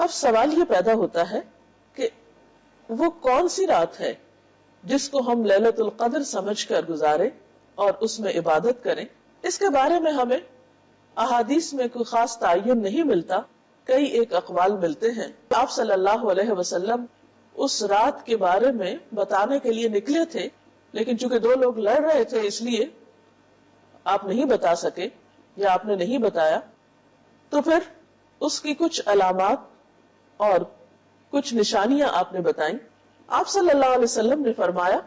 اب سوال یہ پیدا ہوتا ہے کہ وہ کون سی رات ہے جس کو ہم لیلۃ القدر سمجھ کر گزارے اور اس میں عبادت کریں. اس کے بارے میں ہمیں احادیث میں کوئی خاص تعین نہیں ملتا. کئی ایک اقوال ملتے ہیں. آپ صلی اللہ علیہ وسلم اس رات کے بارے میں بتانے کے لیے نکلے تھے، لیکن چونکہ دو لوگ لڑ رہے تھے اس لیے آپ نہیں بتا سکے یا آپ نے نہیں بتایا. تو پھر اس کی کچھ علامات اور کچھ نشانیاں آپ نے بتائیں. آپ صلی اللہ علیہ وسلم نے فرمایا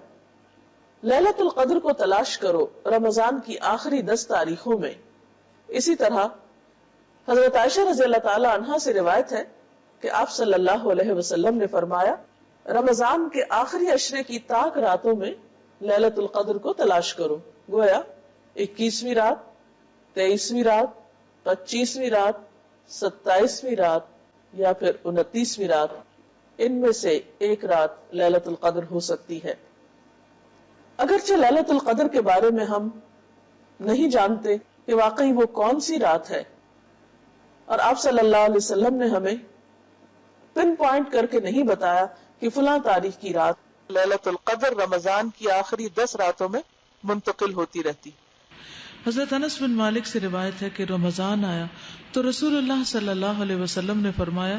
لیلۃ القدر کو تلاش کرو رمضان کی آخری 10 تاریخوں میں. اسی طرح حضرت عائشہ رضی اللہ تعالی عنہا سے روایت ہے کہ آپ صلی اللہ علیہ وسلم نے فرمایا رمضان کے آخری عشرے کی طاق راتوں میں لیلۃ القدر کو تلاش کرو. گویا 21ویں رات، 23ویں رات، 25ویں رات، 27ویں رات یا پھر 29ویں رات، ان میں سے ایک رات لیلۃ القدر ہو سکتی ہے. اگرچہ لیلۃ القدر کے بارے میں ہم نہیں جانتے کہ واقعی وہ کون سی رات ہے، اور آپ صلی اللہ علیہ وسلم نے ہمیں پن پوائنٹ کر کے نہیں بتایا کہ فلاں تاریخ کی رات لیلۃ القدر رمضان کی آخری 10 راتوں میں منتقل ہوتی رہتی. حضرت انس بن مالک سے روایت ہے کہ رمضان آیا تو رسول اللہ صلی اللہ علیہ وسلم نے فرمایا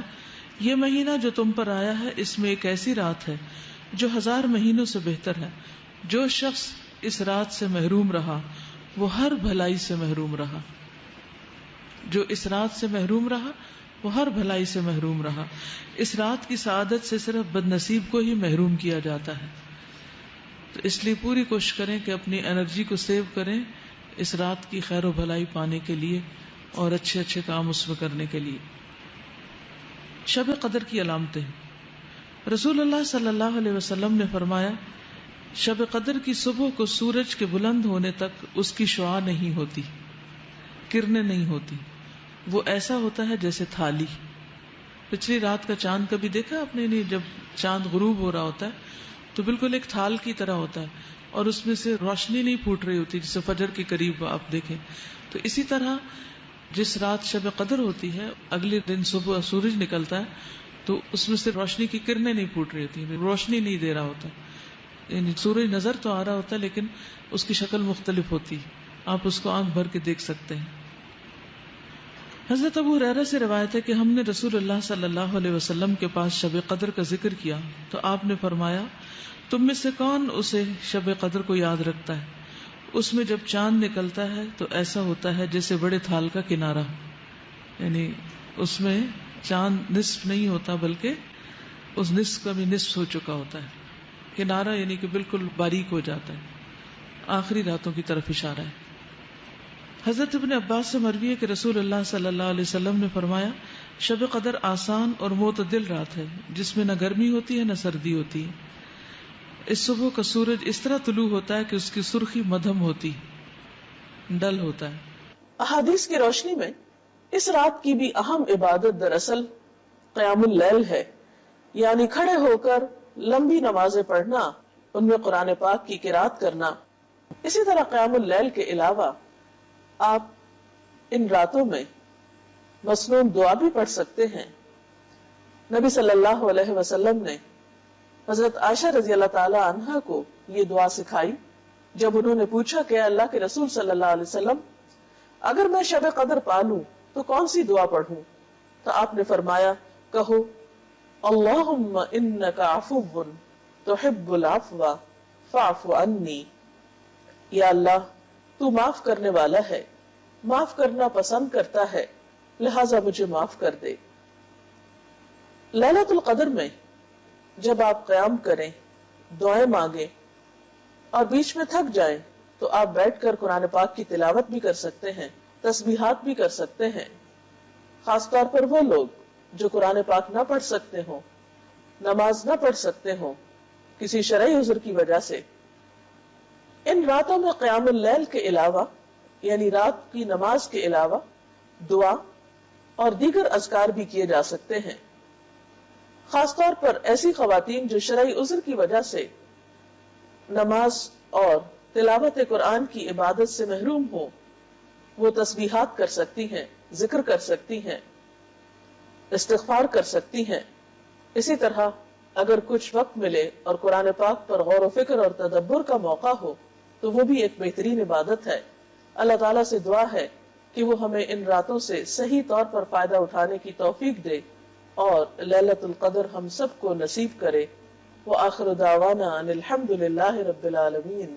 یہ مہینہ جو تم پر آیا ہے اس میں ایک ایسی رات ہے جو 1000 مہینوں سے بہتر ہے. جو شخص اس رات سے محروم رہا وہ ہر بھلائی سے محروم رہا. جو اس رات سے محروم رہا وہ ہر بھلائی سے محروم رہا. اس رات کی سعادت سے صرف بد نصیب کو ہی محروم کیا جاتا ہے. تو اس لیے پوری کوشش کریں کہ اپنی انرجی کو سیو کریں اس رات کی خیر و بھلائی پانے کے لیے اور اچھے اچھے کام اس میں کرنے کے لیے. شب قدر کی علامتیں. رسول اللہ صلی اللہ علیہ وسلم نے فرمایا شب قدر کی صبح کو سورج کے بلند ہونے تک اس کی شعاع نہیں ہوتی، کرنیں نہیں ہوتی. وہ ایسا ہوتا ہے جیسے تھالی. پچھلی رات کا چاند کبھی دیکھا آپ نے؟ نہیں. جب چاند غروب ہو رہا ہوتا ہے تو بالکل ایک تھال کی طرح ہوتا ہے اور اس میں سے روشنی نہیں پھوٹ رہی ہوتی جسے فجر کے قریب آپ دیکھیں. تو اسی طرح جس رات شب قدر ہوتی ہے اگلے دن صبح سورج نکلتا ہے تو اس میں سے روشنی کی کرنیں نہیں پھوٹ رہی ہوتی، روشنی نہیں دے رہا ہوتا. یعنی سورج نظر تو آ رہا ہوتا ہے لیکن اس کی شکل مختلف ہوتی، آپ اس کو آنکھ بھر کے دیکھ سکتے ہیں. حضرت ابو ہریرہ سے روایت ہے کہ ہم نے رسول اللہ صلی اللہ علیہ وسلم کے پاس شب قدر کا ذکر کیا تو آپ نے فرمایا تم میں سے کون اسے شب قدر کو یاد رکھتا ہے؟ اس میں جب چاند نکلتا ہے تو ایسا ہوتا ہے جیسے بڑے تھال کا کنارہ. یعنی اس میں چاند نصف نہیں ہوتا بلکہ اس نصف کا بھی نصف ہو چکا ہوتا ہے. کنارہ یعنی کہ بالکل باریک ہو جاتا ہے. آخری راتوں کی طرف اشارہ ہے. حضرت ابن عباس سے مروی ہے کہ رسول اللہ صلی اللہ علیہ وسلم نے فرمایا شب قدر آسان اور معتدل رات ہے جس میں نہ گرمی ہوتی ہے نہ سردی ہوتی ہے. اس صبح کا سورج اس طرح طلوع ہوتا ہے کہ اس کی سرخی مدھم ہوتی، ڈل ہوتا ہے. احادیث کی روشنی میں اس رات کی بھی اہم عبادت دراصل قیام اللیل ہے، یعنی کھڑے ہو کر لمبی نمازیں پڑھنا، ان میں قرآن پاک کی قرات کرنا. اسی طرح قیام اللیل کے علاوہ آپ ان راتوں میں مسنون دعا بھی پڑھ سکتے ہیں. نبی صلی اللہ علیہ وسلم نے حضرت عائشہ رضی اللہ تعالی عنہا کو یہ دعا سکھائی جب انہوں نے پوچھا کہ اللہ کے رسول صلی اللہ علیہ وسلم اگر میں شب قدر پالوں تو کون سی دعا پڑھوں؟ تو آپ نے فرمایا کہو اللہم انک عفو تحب العفو فاعف عنی. یا اللہ تو معاف کرنے والا ہے، معاف کرنا پسند کرتا ہے، لہذا مجھے معاف کر دے. لیلۃ القدر میں جب آپ قیام کریں، دعائیں مانگیں اور بیچ میں تھک جائیں تو آپ بیٹھ کر قرآن پاک کی تلاوت بھی کر سکتے ہیں، تسبیحات بھی کر سکتے ہیں. خاص طور پر وہ لوگ جو قرآن پاک نہ پڑھ سکتے ہوں، نماز نہ پڑھ سکتے ہوں کسی شرعی عذر کی وجہ سے، ان راتوں میں قیام اللیل کے علاوہ یعنی رات کی نماز کے علاوہ دعا اور دیگر اذکار بھی کیے جا سکتے ہیں. خاص طور پر ایسی خواتین جو شرعی عذر کی وجہ سے نماز اور تلاوت قرآن کی عبادت سے محروم ہوں، وہ تسبیحات کر سکتی ہیں، ذکر کر سکتی ہیں. استغفار کر سکتی ہیں. اسی طرح اگر کچھ وقت ملے اور قرآن پاک پر غور و فکر اور تدبر کا موقع ہو تو وہ بھی ایک بہترین عبادت ہے. اللہ تعالیٰ سے دعا ہے کہ وہ ہمیں ان راتوں سے صحیح طور پر فائدہ اٹھانے کی توفیق دے اور لیلۃ القدر ہم سب کو نصیب کرے. وآخر دعوانا ان الحمد للہ رب العالمین.